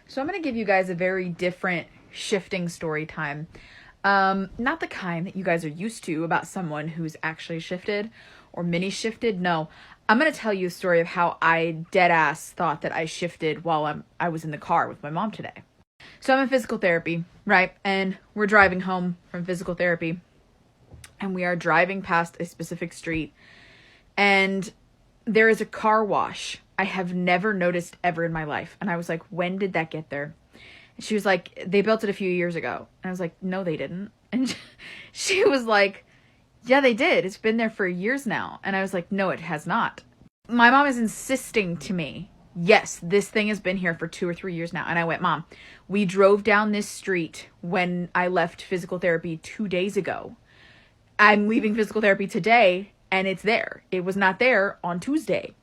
So I'm going to give you guys a very different shifting story time. Not the kind that you guys are used to about someone who's actually shifted or mini shifted. No, I'm going to tell you a story of how I dead ass thought that I shifted while I was in the car with my mom today. So I'm in physical therapy, right? And we're driving home from physical therapy, and we are driving past a specific street, and there is a car wash I have never noticed ever in my life. And I was like, when did that get there? And she was like, they built it a few years ago. And I was like, no, they didn't. And she was like, yeah, they did. It's been there for years now. And I was like, no, it has not. My mom is insisting to me, yes, this thing has been here for 2 or 3 years now. And I went, Mom, we drove down this street when I left physical therapy 2 days ago. I'm leaving physical therapy today, and it's there. It was not there on Tuesday.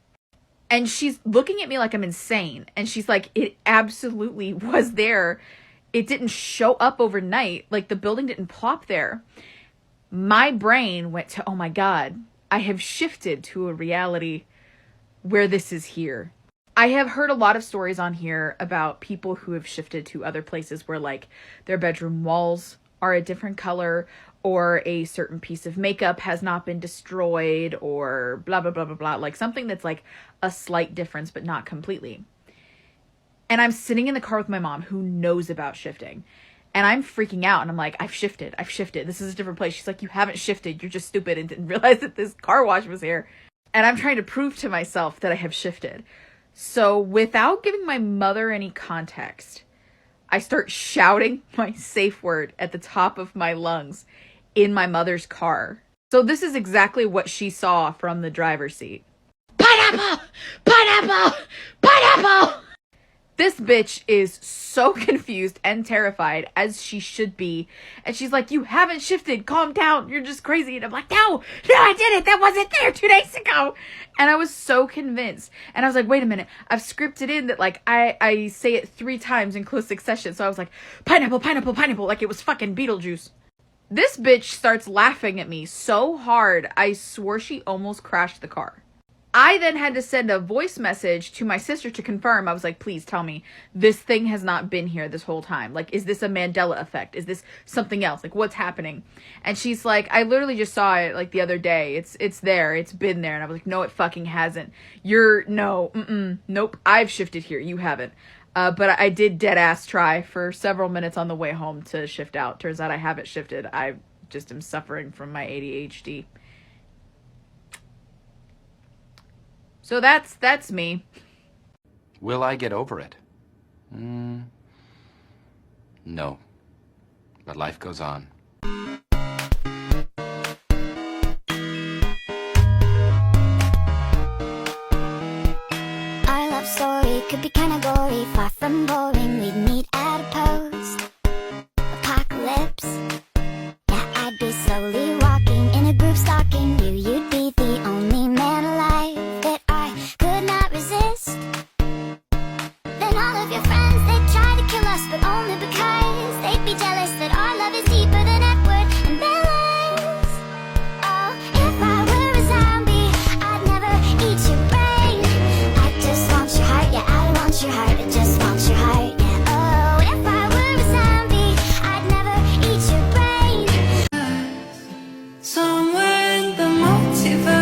And she's looking at me like I'm insane. And she's like, it absolutely was there. It didn't show up overnight. Like, the building didn't plop there. My brain went to, oh my God, I have shifted to a reality where this is here. I have heard a lot of stories on here about people who have shifted to other places where, like, their bedroom walls are a different color, or a certain piece of makeup has not been destroyed, or blah, blah, blah, blah, blah. Like, something that's like a slight difference, but not completely. And I'm sitting in the car with my mom, who knows about shifting. And I'm freaking out, and I'm like, I've shifted. This is a different place. She's like, you haven't shifted. You're just stupid and didn't realize that this car wash was here. And I'm trying to prove to myself that I have shifted. So without giving my mother any context, I start shouting my safe word at the top of my lungs in my mother's car. So this is exactly what she saw from the driver's seat. Pineapple! Pineapple! Pineapple! This bitch is so confused and terrified, as she should be. And she's like, you haven't shifted. Calm down. You're just crazy. And I'm like, no, I did it. That wasn't there 2 days ago. And I was so convinced. And I was like, wait a minute. I've scripted in that, like, I say it 3 times in close succession. So I was like, pineapple, pineapple, pineapple. Like it was fucking Beetlejuice. This bitch starts laughing at me so hard, I swore she almost crashed the car. I then had to send a voice message to my sister to confirm. I was like, please tell me this thing has not been here this whole time. Like, is this a Mandela effect? Is this something else? Like, what's happening? And she's like, I literally just saw it like the other day. It's there. It's been there. And I was like, no, it fucking hasn't. Nope. I've shifted here. You haven't. But I did dead ass try for several minutes on the way home to shift out. Turns out I haven't shifted. I just am suffering from my ADHD. So that's me. Will I get over it? No. But life goes on. Our love story could be kinda gory, far from boring. We'd meet at a post apocalypse. Yeah, I'd be slowly walking in a group stalking you. You'd be the only man alive that I could not resist. Then all of your friends, they'd try to kill us, but only because they'd be jealous that our love is deeper than Edward and Bella's. Oh, if I were a zombie, I'd never eat your brain. I just want your heart, yeah, I want your heart, I just want your heart, yeah. Oh, if I were a zombie, I'd never eat your brain. Somewhere in the multiverse,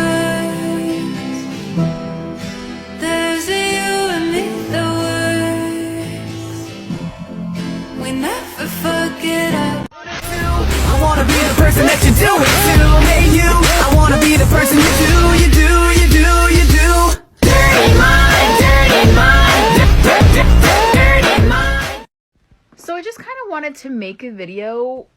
there's a you and me that works. We never forget our I wanna be the person that you do it to. Hey you, I wanna be the person you do. Dirty mind. So I just kind of wanted to make a video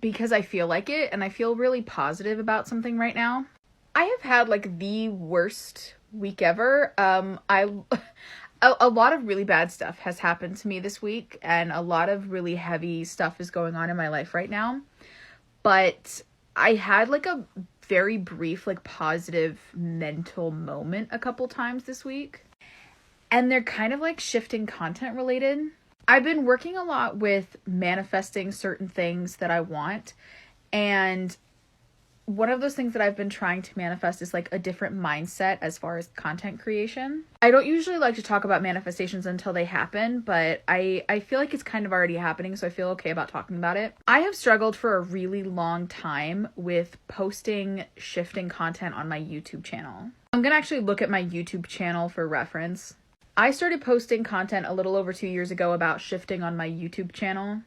because I feel like it, and I feel really positive about something right now. I have had like the worst week ever. A lot of really bad stuff has happened to me this week, and a lot of really heavy stuff is going on in my life right now. But I had like a very brief, like positive mental moment a couple times this week. And they're kind of like shifting content related. I've been working a lot with manifesting certain things that I want. And one of those things that I've been trying to manifest is like a different mindset as far as content creation. I don't usually like to talk about manifestations until they happen, but I feel like it's kind of already happening, so I feel okay about talking about it. I have struggled for a really long time with posting shifting content on my YouTube channel. I'm gonna actually look at my YouTube channel for reference. I started posting content a little over 2 years ago about shifting on my YouTube channel,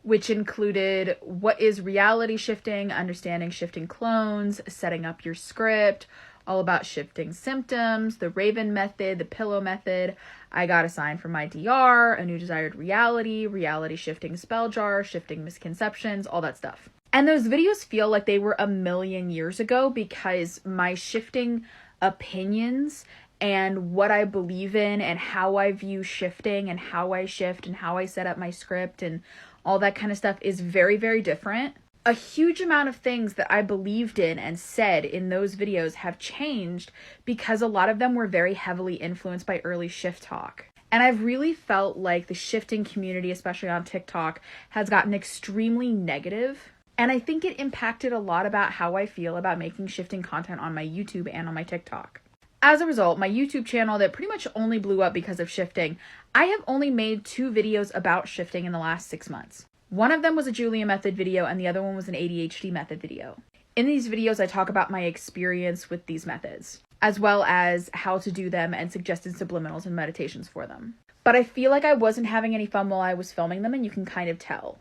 which included what is reality shifting, understanding shifting clones, setting up your script, all about shifting symptoms, the Raven method, the pillow method, I got a sign from my DR, a new desired reality, reality shifting spell jar, shifting misconceptions, all that stuff. And those videos feel like they were a million years ago because my shifting opinions and what I believe in and how I view shifting and how I shift and how I set up my script and all that kind of stuff is very, very different. A huge amount of things that I believed in and said in those videos have changed because a lot of them were very heavily influenced by early Shifttok. And I've really felt like the shifting community, especially on TikTok, has gotten extremely negative. And I think it impacted a lot about how I feel about making shifting content on my YouTube and on my TikTok. As a result, my YouTube channel that pretty much only blew up because of shifting, I have only made 2 videos about shifting in the last 6 months. One of them was a Julia method video and the other one was an ADHD method video. In these videos, I talk about my experience with these methods, as well as how to do them and suggested subliminals and meditations for them. But I feel like I wasn't having any fun while I was filming them, and you can kind of tell.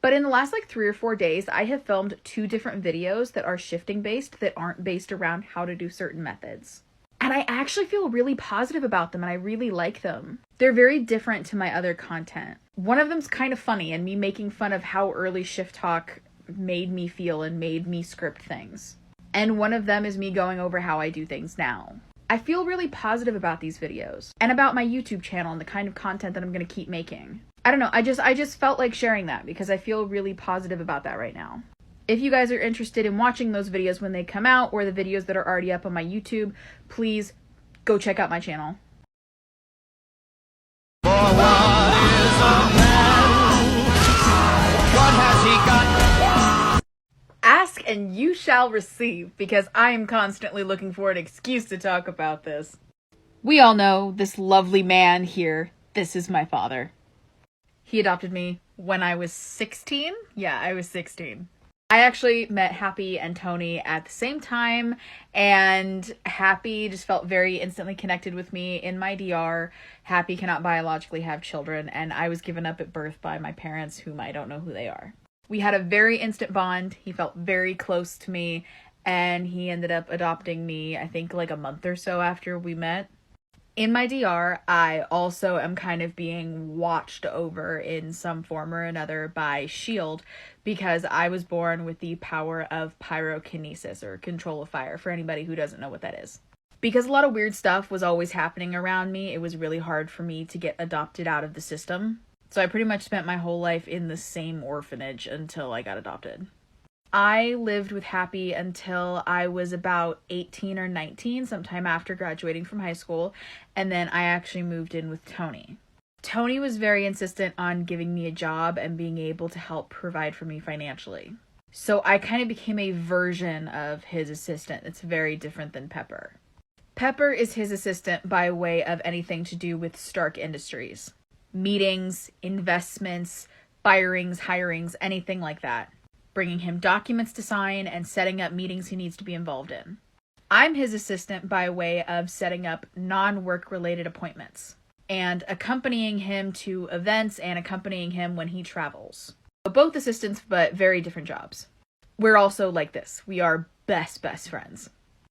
But in the last like 3 or 4 days, I have filmed 2 different videos that are shifting based that aren't based around how to do certain methods. And I actually feel really positive about them and I really like them. They're very different to my other content. One of them's kind of funny and me making fun of how early Shifttok made me feel and made me script things. And one of them is me going over how I do things now. I feel really positive about these videos and about my YouTube channel and the kind of content that I'm going to keep making. I don't know, I just felt like sharing that because I feel really positive about that right now. If you guys are interested in watching those videos when they come out or the videos that are already up on my YouTube, please go check out my channel. Ask and you shall receive, because I am constantly looking for an excuse to talk about this. We all know this lovely man here. This is my father. He adopted me when I was 16. Yeah, I was 16. I actually met Happy and Tony at the same time, and Happy just felt very instantly connected with me in my DR. Happy cannot biologically have children, and I was given up at birth by my parents, whom I don't know who they are. We had a very instant bond. He felt very close to me, and he ended up adopting me, I think, like a month or so after we met. In my DR, I also am kind of being watched over in some form or another by S.H.I.E.L.D. because I was born with the power of pyrokinesis, or control of fire, for anybody who doesn't know what that is. Because a lot of weird stuff was always happening around me, it was really hard for me to get adopted out of the system. So I pretty much spent my whole life in the same orphanage until I got adopted. I lived with Happy until I was about 18 or 19, sometime after graduating from high school, and then I actually moved in with Tony. Tony was very insistent on giving me a job and being able to help provide for me financially. So I kind of became a version of his assistant. It's very different than Pepper. Pepper is his assistant by way of anything to do with Stark Industries. Meetings, investments, firings, hirings, anything like that. Bringing him documents to sign and setting up meetings he needs to be involved in. I'm his assistant by way of setting up non-work related appointments and accompanying him to events and accompanying him when he travels. So both assistants, but very different jobs. We're also like this. We are best friends.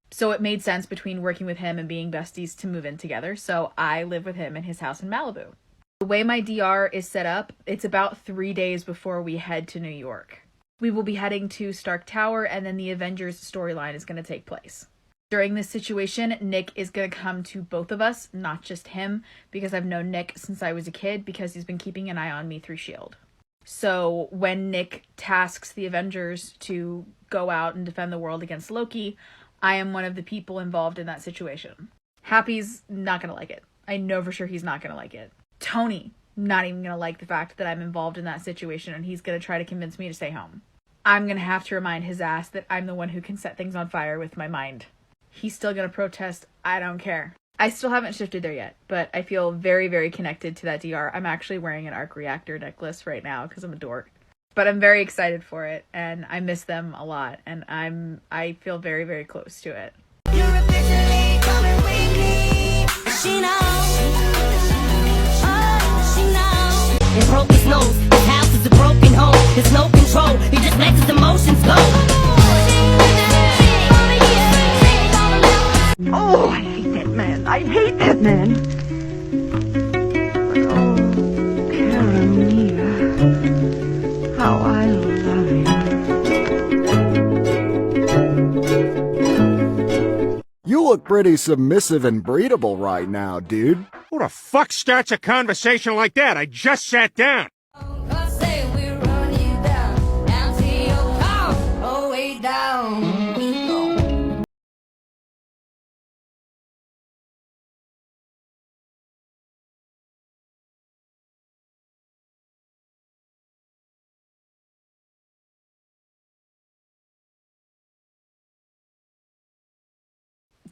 So it made sense between working with him and being besties to move in together. So I live with him in his house in Malibu. The way my DR is set up, it's about 3 days before we head to New York. We will be heading to Stark Tower, and then the Avengers storyline is going to take place. During this situation, Nick is going to come to both of us, not just him, because I've known Nick since I was a kid, because he's been keeping an eye on me through S.H.I.E.L.D. So when Nick tasks the Avengers to go out and defend the world against Loki, I am one of the people involved in that situation. Happy's not going to like it. I know for sure he's not going to like it. Tony, not even going to like the fact that I'm involved in that situation, and he's going to try to convince me to stay home. I'm gonna have to remind his ass that I'm the one who can set things on fire with my mind. He's still gonna protest. I don't care. I still haven't shifted there yet, but I feel very, very connected to that DR. I'm actually wearing an arc reactor necklace right now because I'm a dork. But I'm very excited for it, and I miss them a lot, and I feel very, very close to it. You're officially coming with me. She knows. Oh, she knows. He broke his nose. His house is a broken home. There's no control. He just lets his emotions go. Oh, I hate that man. I hate that man. But oh, Carolina, how I love him. You look pretty submissive and breedable right now, dude. Who the fuck starts a conversation like that? I just sat down.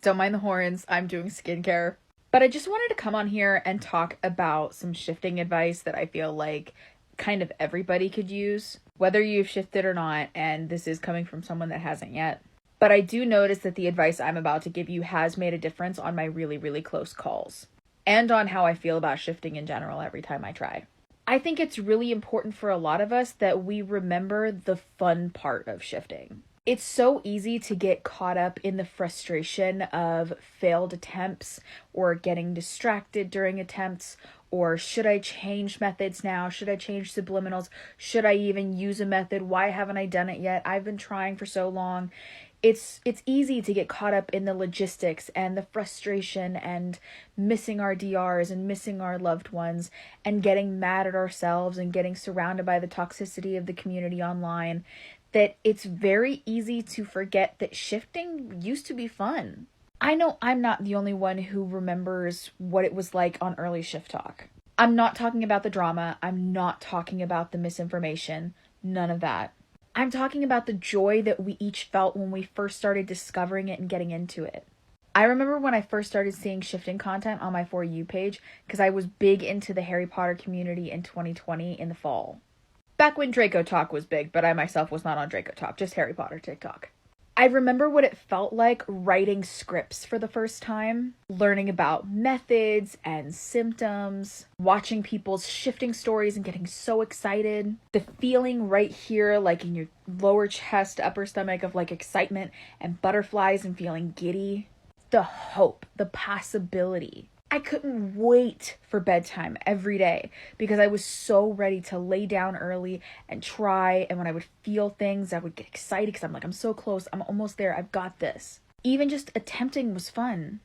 Don't mind the horns, I'm doing skincare. But I just wanted to come on here and talk about some shifting advice that I feel like kind of everybody could use, whether you've shifted or not, and this is coming from someone that hasn't yet. But I do notice that the advice I'm about to give you has made a difference on my really, really close calls, and on how I feel about shifting in general every time I try. I think it's really important for a lot of us that we remember the fun part of shifting. It's so easy to get caught up in the frustration of failed attempts or getting distracted during attempts, or should I change methods now? Should I change subliminals? Should I even use a method? Why haven't I done it yet? I've been trying for so long. It's easy to get caught up in the logistics and the frustration and missing our DRs and missing our loved ones and getting mad at ourselves and getting surrounded by the toxicity of the community online, that it's very easy to forget that shifting used to be fun. I know I'm not the only one who remembers what it was like on early Shifttok. I'm not talking about the drama. I'm not talking about the misinformation. None of that. I'm talking about the joy that we each felt when we first started discovering it and getting into it. I remember when I first started seeing shifting content on my For You page because I was big into the Harry Potter community in 2020 in the fall. Back when Draco Talk was big, but I myself was not on Draco Talk, just Harry Potter TikTok. I remember what it felt like writing scripts for the first time, learning about methods and symptoms, watching people's shifting stories and getting so excited. The feeling right here, like in your lower chest, upper stomach, of like excitement and butterflies and feeling giddy. The hope, the possibility. I couldn't wait for bedtime every day because I was so ready to lay down early and try. And when I would feel things, I would get excited because I'm like, I'm so close. I'm almost there. I've got this. Even just attempting was fun.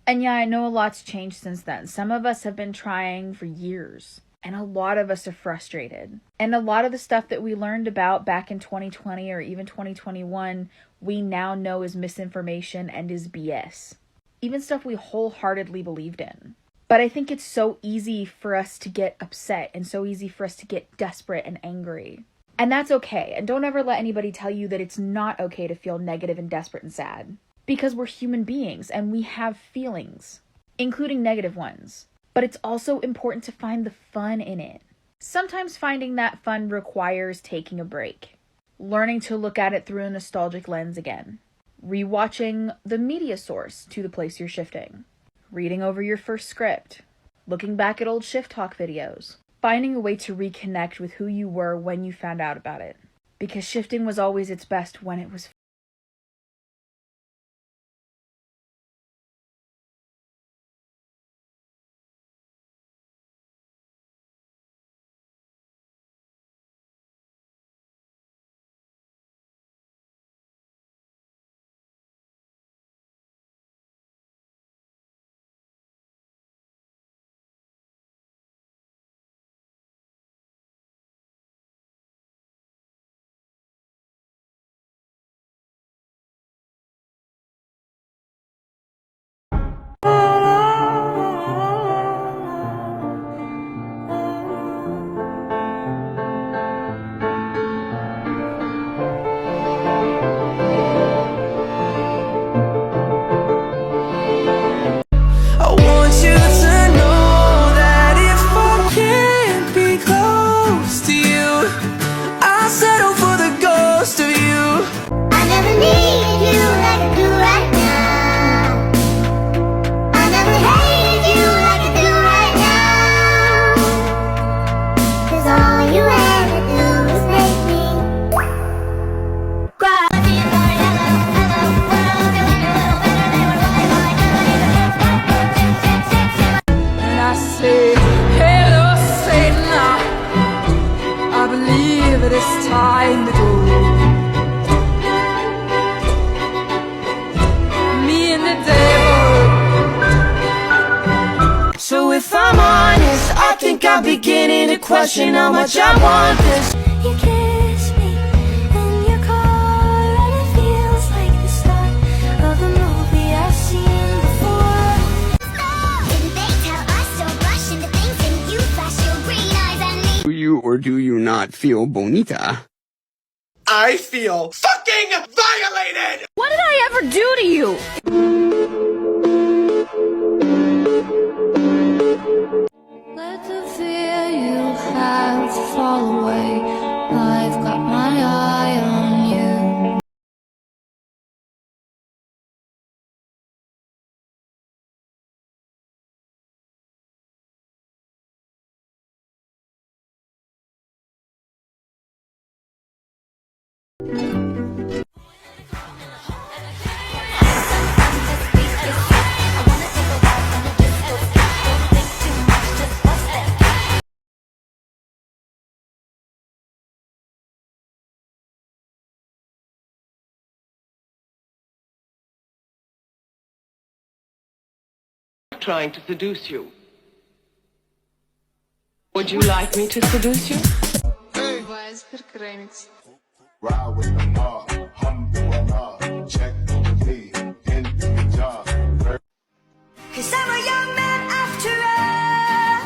And yeah, I know a lot's changed since then. Some of us have been trying for years, and a lot of us are frustrated. And a lot of the stuff that we learned about back in 2020 or even 2021, we now know is misinformation and is BS. Even stuff we wholeheartedly believed in. But I think it's so easy for us to get upset and so easy for us to get desperate and angry. And that's okay. And don't ever let anybody tell you that it's not okay to feel negative and desperate and sad. Because we're human beings and we have feelings, including negative ones. But it's also important to find the fun in it. Sometimes finding that fun requires taking a break, learning to look at it through a nostalgic lens again. Rewatching the media source to the place you're shifting, reading over your first script, looking back at old Shifttok videos, finding a way to reconnect with who you were when you found out about it. Because shifting was always its best when it was question how much I want this. You kiss me in your car, and it feels like the start of a movie I've seen before. Didn't they tell us to rush into things and you flash your green eyes at me? Do you or do you not feel bonita? I feel fucking violated! What did I ever do to you? Let the fear you have fall away. I've got my eye on you. Trying to seduce you. Would you like me to seduce you? Ride with the mob, alhamdulillah, check the lead, into the job. 'Cause I'm a young man after all.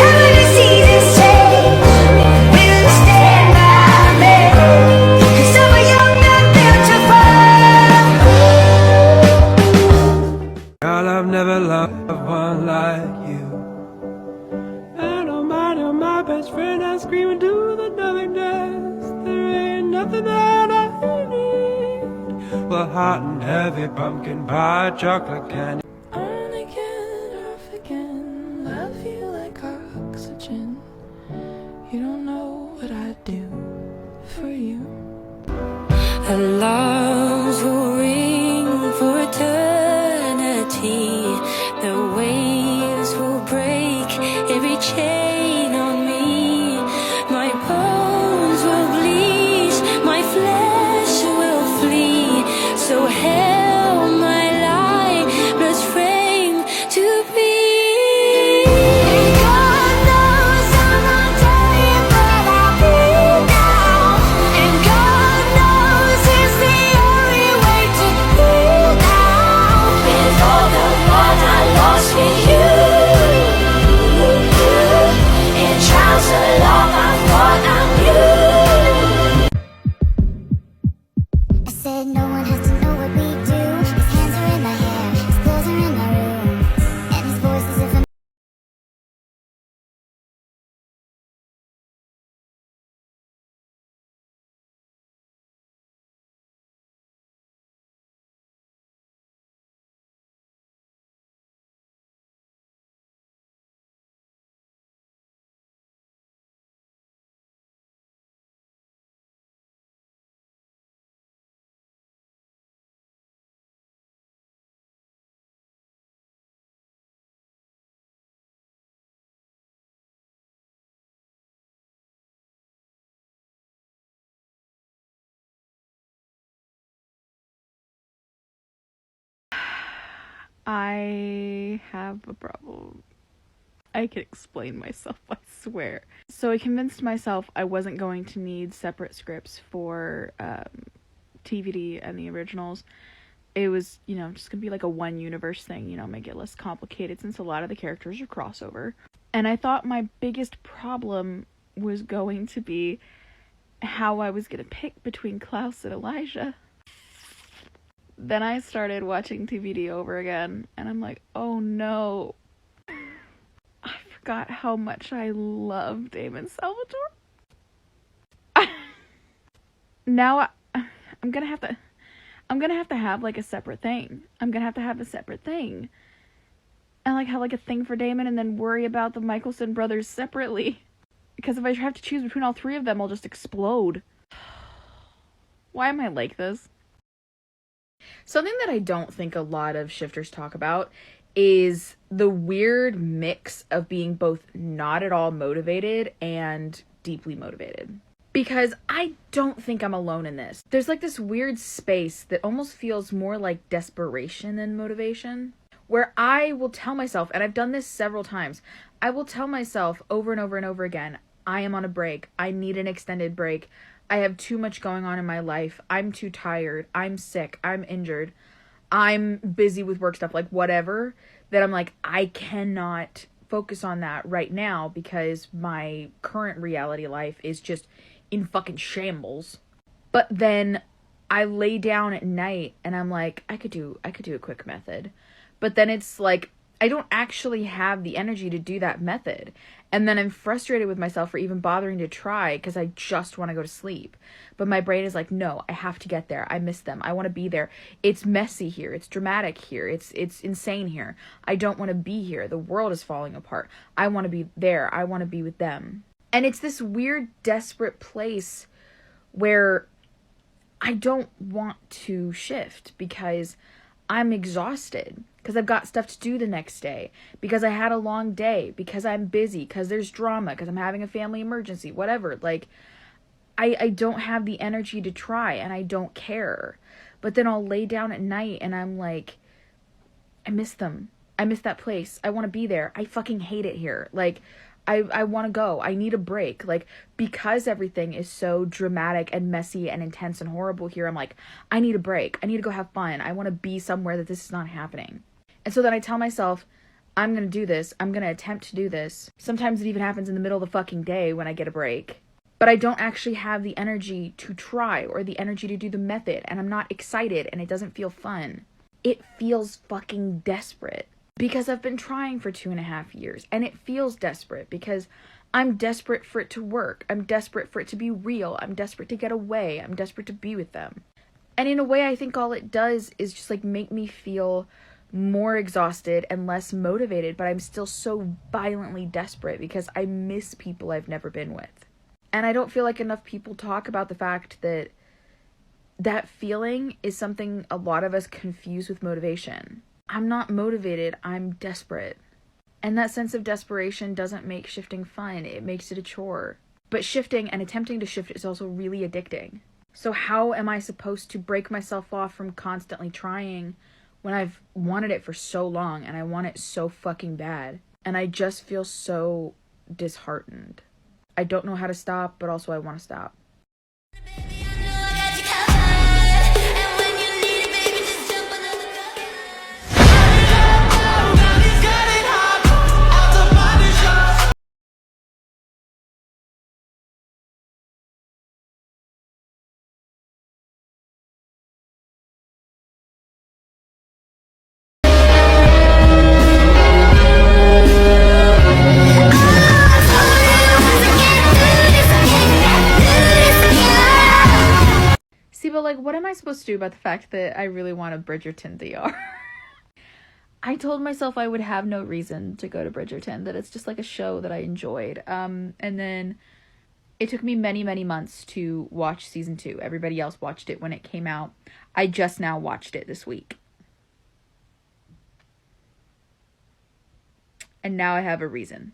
Every season's change will stand by me. 'Cause I'm a young man built to fall. Girl, I've never loved one like you. And oh my best friend, I'm screaming to the nothingness. There ain't nothing that I need. Well, hot and heavy pumpkin pie, chocolate candy. On again, off again. Love you like oxygen. You don't know what I do for you. Alarms will ring for eternity. The waves will break every chain on me. My bones will bleach, my flesh will flee. So hell my lifeless frame to be. And God knows I'm not dying, but I'll be now. And God knows it's the only way to heal now. With all the blood I lost with you, in trials along I thought I knew. I said no one has to know what we do. His hands are in my hair, his clothes are in my room, and his voice is if I have a problem. I can explain myself, I swear. So I convinced myself I wasn't going to need separate scripts for TVD and the originals. It was, just gonna be like a one universe thing, make it less complicated since a lot of the characters are crossover. And I thought my biggest problem was going to be how I was gonna pick between Klaus and Elijah. Then I started watching TVD over again, and I'm like, oh no. I forgot how much I love Damon Salvatore. Now I'm gonna have to have like a separate thing. I'm gonna have to have a separate thing. And like have like a thing for Damon and then worry about the Michelson brothers separately. Because if I have to choose between all three of them, I'll just explode. Why am I like this? Something that I don't think a lot of shifters talk about is the weird mix of being both not at all motivated and deeply motivated. Because I don't think I'm alone in this. There's like this weird space that almost feels more like desperation than motivation, where I will tell myself, and I've done this several times, I will tell myself over and over and over again, I am on a break. I need an extended break. I have too much going on in my life. I'm too tired. I'm sick. I'm injured. I'm busy with work stuff, like whatever, that I'm like, I cannot focus on that right now because my current reality life is just in fucking shambles. But then I lay down at night and I'm like, I could do a quick method. But then it's like, I don't actually have the energy to do that method. And then I'm frustrated with myself for even bothering to try because I just want to go to sleep. But my brain is like, no, I have to get there. I miss them. I want to be there. It's messy here. It's dramatic here. It's insane here. I don't want to be here. The world is falling apart. I want to be there. I want to be with them. And it's this weird, desperate place where I don't want to shift because I'm exhausted, because I've got stuff to do the next day, because I had a long day, because I'm busy, because there's drama, because I'm having a family emergency, whatever. Like, I don't have the energy to try, and I don't care. But then I'll lay down at night and I'm like, I miss them. I miss that place. I want to be there. I fucking hate it here. Like, I want to go. I need a break. Like, because everything is so dramatic and messy and intense and horrible here, I'm like, I need a break. I need to go have fun. I want to be somewhere that this is not happening. And so then I tell myself, I'm going to do this. I'm going to attempt to do this. Sometimes it even happens in the middle of the fucking day when I get a break. But I don't actually have the energy to try or the energy to do the method. And I'm not excited and it doesn't feel fun. It feels fucking desperate. Because I've been trying for 2.5 years, and it feels desperate because I'm desperate for it to work. I'm desperate for it to be real. I'm desperate to get away. I'm desperate to be with them. And in a way, I think all it does is just like make me feel more exhausted and less motivated, but I'm still so violently desperate because I miss people I've never been with. And I don't feel like enough people talk about the fact that that feeling is something a lot of us confuse with motivation. I'm not motivated, I'm desperate. And that sense of desperation doesn't make shifting fun, it makes it a chore. But shifting and attempting to shift is also really addicting. So how am I supposed to break myself off from constantly trying when I've wanted it for so long and I want it so fucking bad? And I just feel so disheartened. I don't know how to stop, but also I want to stop. But like, what am I supposed to do about the fact that I really want a Bridgerton DR? I told myself I would have no reason to go to Bridgerton, that it's just like a show that I enjoyed. And then it took me many, many months to watch season 2. Everybody else watched it when it came out. I just now watched it this week. And now I have a reason.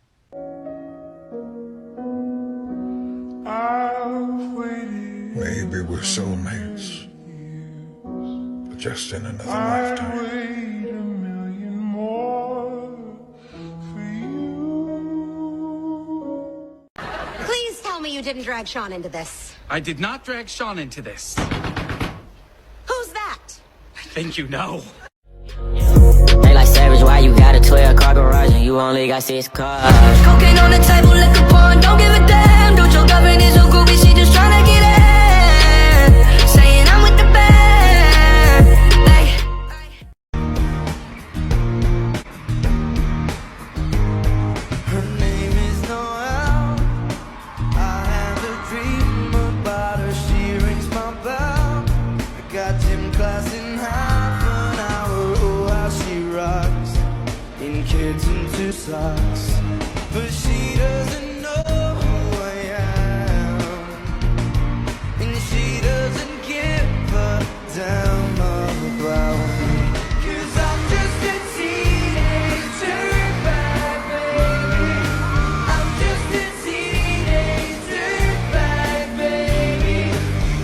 Maybe we're soulmates, but just in another lifetime. Wait a million more for you. Please tell me you didn't drag Sean into this. I did not drag Sean into this. Who's that? I think you know. They like Savage, why you got a 12-car garage and you only got 6 cars? Cocaine on the table, liquor porn, don't give a damn. Don't your government is so goofy, she just tryna get in. Saying I'm with the band. Hey. Her name is Noel. I have a dream about her. She rings my bell. I got gym class in half an hour. Oh, how she rocks in kids and 2 socks. But she doesn't know who I am, and she doesn't give a damn about me. 'Cause I'm just a teenager bad baby. I'm just a teenager bad baby.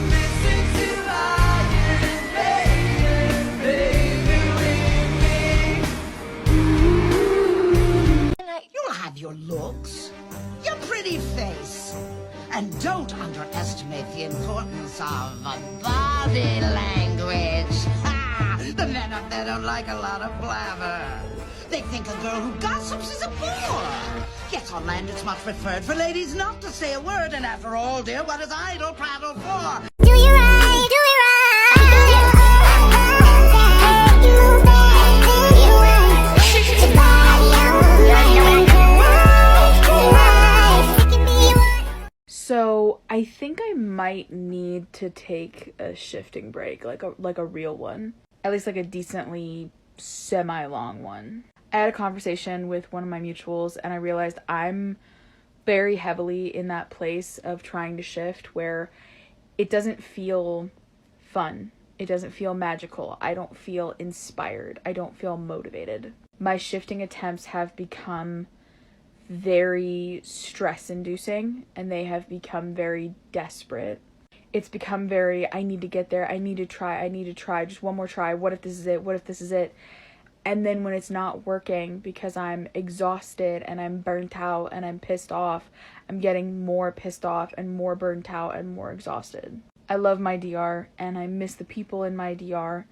Listen to Iron Maiden, baby, with me. looks, your pretty face. And don't underestimate the importance of body language. Ha! The men up there don't like a lot of blabber. They think a girl who gossips is a bore. Yet on land it's much preferred for ladies not to say a word. And after all, dear, what is idle prattle for? Do you right? Do it right? So I think I might need to take a shifting break, like a real one, at least like a decently semi-long one. I had a conversation with one of my mutuals and I realized I'm very heavily in that place of trying to shift where it doesn't feel fun. It doesn't feel magical. I don't feel inspired. I don't feel motivated. My shifting attempts have become very stress-inducing and they have become very desperate. It's become very, I need to get there, I need to try, just one more try, what if this is it, what if this is it? And then when it's not working because I'm exhausted and I'm burnt out and I'm pissed off, I'm getting more pissed off and more burnt out and more exhausted. I love my DR and I miss the people in my DR,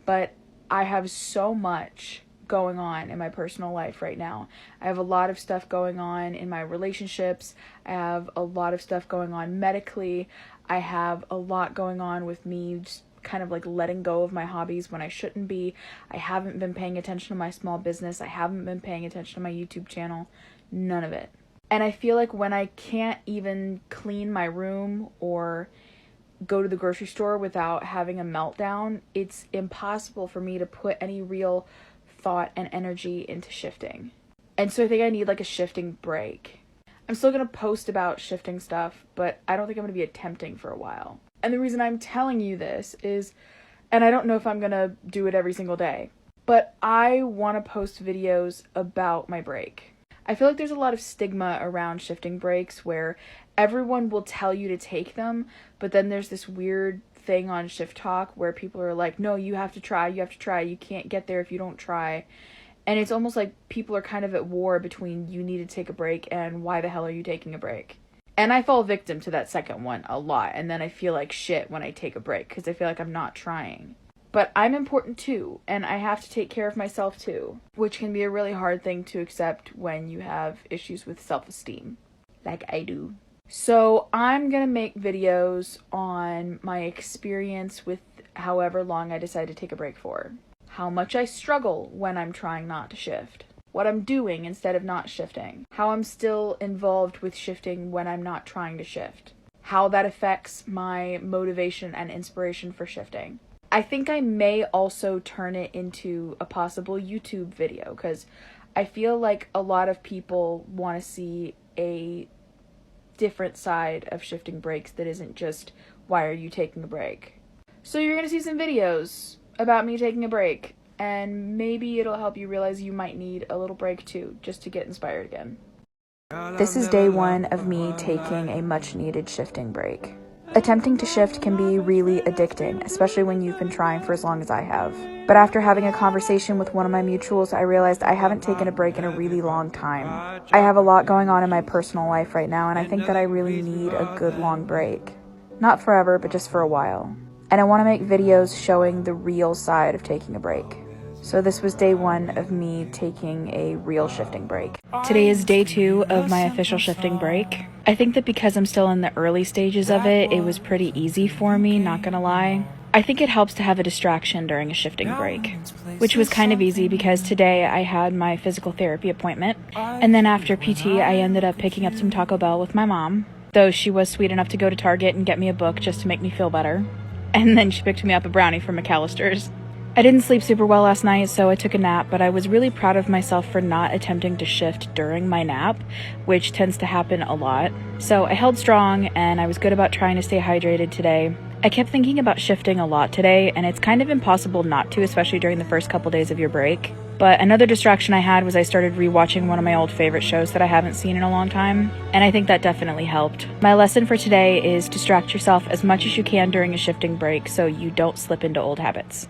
but I have so much going on in my personal life right now. I have a lot of stuff going on in my relationships. I have a lot of stuff going on medically. I have a lot going on with me just kind of like letting go of my hobbies when I shouldn't be. I haven't been paying attention to my small business. I haven't been paying attention to my YouTube channel. None of it. And I feel like when I can't even clean my room or go to the grocery store without having a meltdown, it's impossible for me to put any real thought and energy into shifting. And so I think I need like a shifting break. I'm still gonna post about shifting stuff, but I don't think I'm gonna be attempting for a while. And the reason I'm telling you this is, and I don't know if I'm gonna do it every single day, but I want to post videos about my break. I feel like there's a lot of stigma around shifting breaks where everyone will tell you to take them, but then there's this weird thing on Shifttok where people are like, no, you have to try, you can't get there if you don't try. And it's almost like people are kind of at war between you need to take a break and why the hell are you taking a break. And I fall victim to that second one a lot, and then I feel like shit when I take a break because I feel like I'm not trying. But I'm important too, and I have to take care of myself too, which can be a really hard thing to accept when you have issues with self-esteem, like I do. So I'm gonna make videos on my experience with however long I decide to take a break for, how much I struggle when I'm trying not to shift, what I'm doing instead of not shifting, how I'm still involved with shifting when I'm not trying to shift, how that affects my motivation and inspiration for shifting. I think I may also turn it into a possible YouTube video because I feel like a lot of people want to see a different side of shifting breaks that isn't just, why are you taking a break? So you're going to see some videos about me taking a break, and maybe it'll help you realize you might need a little break too, just to get inspired again. This is day one of me taking a much needed shifting break. Attempting to shift can be really addicting, especially when you've been trying for as long as I have. But after having a conversation with one of my mutuals, I realized I haven't taken a break in a really long time. I have a lot going on in my personal life right now, and I think that I really need a good long break. Not forever, but just for a while. And I want to make videos showing the real side of taking a break. So this was day one of me taking a real shifting break. Today is day 2 of my official shifting break. I think that because I'm still in the early stages of it, it was pretty easy for me, not gonna lie. I think it helps to have a distraction during a shifting break, which was kind of easy because today I had my physical therapy appointment, and then after PT I ended up picking up some Taco Bell with my mom, though she was sweet enough to go to Target and get me a book just to make me feel better. And then she picked me up a brownie from McAllister's. I didn't sleep super well last night, so I took a nap, but I was really proud of myself for not attempting to shift during my nap, which tends to happen a lot. So I held strong, and I was good about trying to stay hydrated today. I kept thinking about shifting a lot today, and it's kind of impossible not to, especially during the first couple days of your break. But another distraction I had was I started rewatching one of my old favorite shows that I haven't seen in a long time, and I think that definitely helped. My lesson for today is distract yourself as much as you can during a shifting break so you don't slip into old habits.